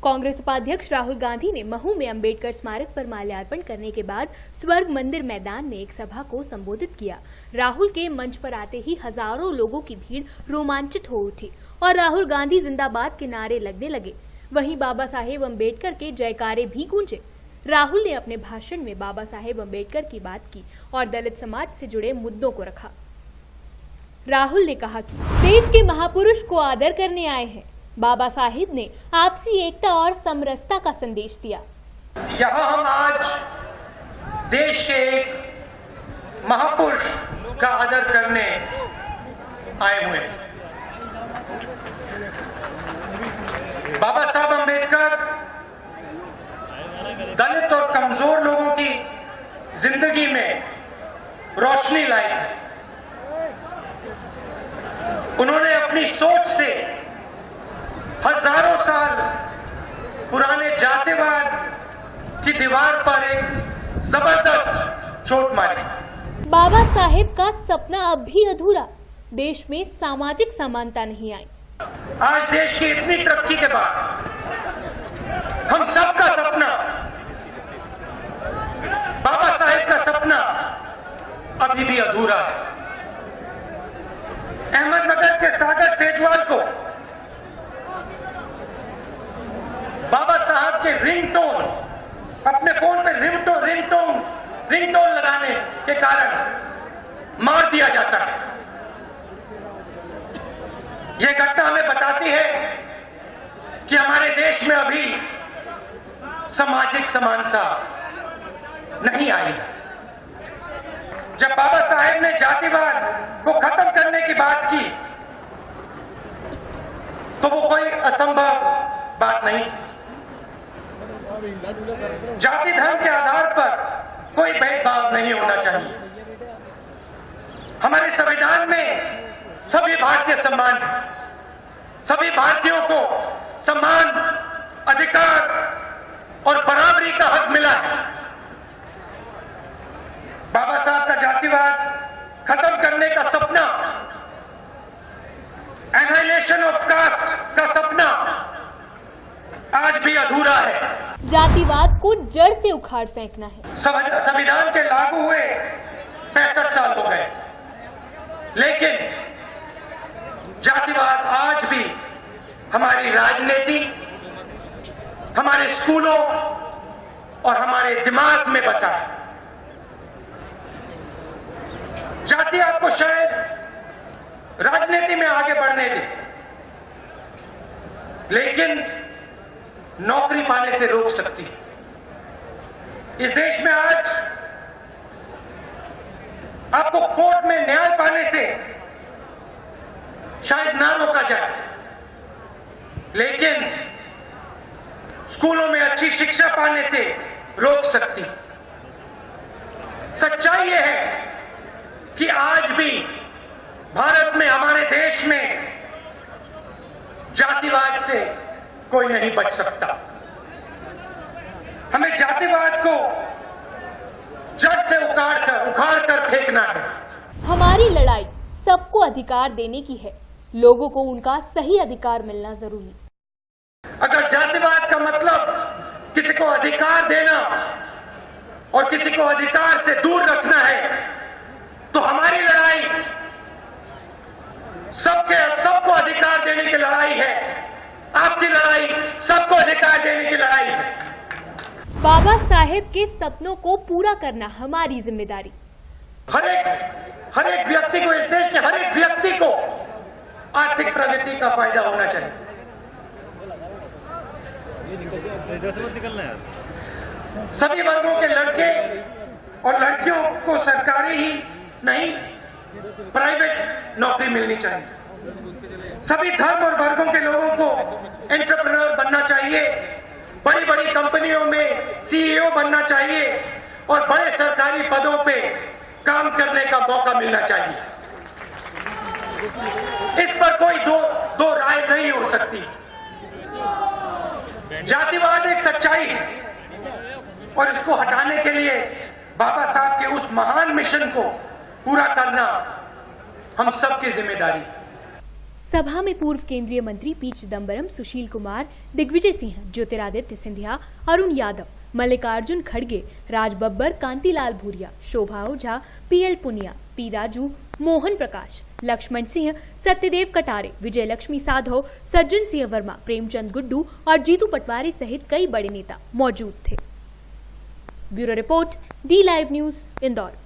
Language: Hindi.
कांग्रेस उपाध्यक्ष राहुल गांधी ने महू में अंबेडकर स्मारक पर माल्यार्पण करने के बाद स्वर्ग मंदिर मैदान में एक सभा को संबोधित किया। राहुल के मंच पर आते ही हजारों लोगों की भीड़ रोमांचित हो उठी और राहुल गांधी जिंदाबाद के नारे लगने लगे। वहीं बाबा साहेब अंबेडकर के जयकारे भी गूंजे। राहुल ने अपने भाषण में बाबा साहेब अंबेडकर की बात की और दलित समाज से जुड़े मुद्दों को रखा। राहुल ने कहा कि देश के महापुरुष को आदर करने आए हैं। बाबा साहिब ने आपसी एकता और समरसता का संदेश दिया। यहाँ हम आज देश के एक महापुरुष का आदर करने आए हुए हैं। बाबा साहब अंबेडकर दलित और कमजोर लोगों की जिंदगी में रोशनी लाई। उन्होंने अपनी सोच से हजारों साल पुराने जातिवाद की दीवार पर एक जबरदस्त चोट मारी। बाबा साहेब का सपना अब भी अधूरा। देश में सामाजिक समानता नहीं आई। आज देश की इतनी तरक्की के बाद हम सबका सपना, बाबा साहेब का सपना अभी भी अधूरा है। अहमदनगर के सागर सेजवाल को बाबा साहब के रिंगटोन, अपने फोन पे रिंगटोन लगाने के कारण मार दिया जाता है। यह घटना हमें बताती है कि हमारे देश में अभी सामाजिक समानता नहीं आई। जब बाबा साहेब ने जातिवाद को खत्म करने की बात की तो वो कोई असंभव बात नहीं थी। जाति धर्म के आधार पर कोई भेदभाव नहीं होना चाहिए। हमारे संविधान में सभी भारतीय समान हैं। सभी भारतीयों को समान अधिकार और बराबरी का हक मिला है। बाबा साहब का जातिवाद खत्म करने का सपना, एनाहिलेशन ऑफ कास्ट का सपना आज भी अधूरा है। जातिवाद को जड़ से उखाड़ फेंकना है। संविधान के लागू हुए 65 साल हो गए, लेकिन जातिवाद आज भी हमारी राजनीति, हमारे स्कूलों और हमारे दिमाग में बसा है। जाति आपको शायद राजनीति में आगे बढ़ने दे, लेकिन नौकरी पाने से रोक सकती है। इस देश में आज आपको कोर्ट में न्याय पाने से शायद ना रोका जाए, लेकिन स्कूलों में अच्छी शिक्षा पाने से रोक सकती है। सच्चाई यह है कि आज भी भारत में, हमारे देश में जातिवाद से कोई नहीं बच सकता। हमें जातिवाद को जड़ से उखाड़ कर फेंकना है। हमारी लड़ाई सबको अधिकार देने की है। लोगों को उनका सही अधिकार मिलना जरूरी। अगर जातिवाद का मतलब किसी को अधिकार देना और किसी को अधिकार से दूर रखना है, तो हमारी लड़ाई सबको अधिकार देने की लड़ाई है। आपकी लड़ाई सबको अधिकार देने की लड़ाई है। बाबा साहेब के सपनों को पूरा करना हमारी जिम्मेदारी। हर एक व्यक्ति को, इस देश के हर एक व्यक्ति को आर्थिक प्रगति का फायदा होना चाहिए। सभी वर्गों के लड़के और लड़कियों को सरकारी ही नहीं, प्राइवेट नौकरी मिलनी चाहिए। सभी धर्म और वर्गों के लोगों को एंटरप्रेन्योर बनना चाहिए। बड़ी बड़ी कंपनियों में सीईओ बनना चाहिए और बड़े सरकारी पदों पे काम करने का मौका मिलना चाहिए। इस पर कोई दो राय नहीं हो सकती। जातिवाद एक सच्चाई है और इसको हटाने के लिए बाबा साहब के उस महान मिशन को पूरा करना हम सबकी जिम्मेदारी है। सभा में पूर्व केंद्रीय मंत्री पी चिदम्बरम, सुशील कुमार, दिग्विजय सिंह, ज्योतिरादित्य सिंधिया, अरुण यादव, मल्लिकार्जुन खड़गे, राज बब्बर, कांतिलाल भूरिया, शोभा ओझा, पीएल पुनिया, पी राजू, मोहन प्रकाश, लक्ष्मण सिंह, सत्यदेव कटारे, विजय लक्ष्मी साधव, सज्जन सिंह वर्मा, प्रेमचंद गुड्डू और जीतू पटवारी सहित कई बड़े नेता मौजूद थे। Bureau report, D live news, Indore.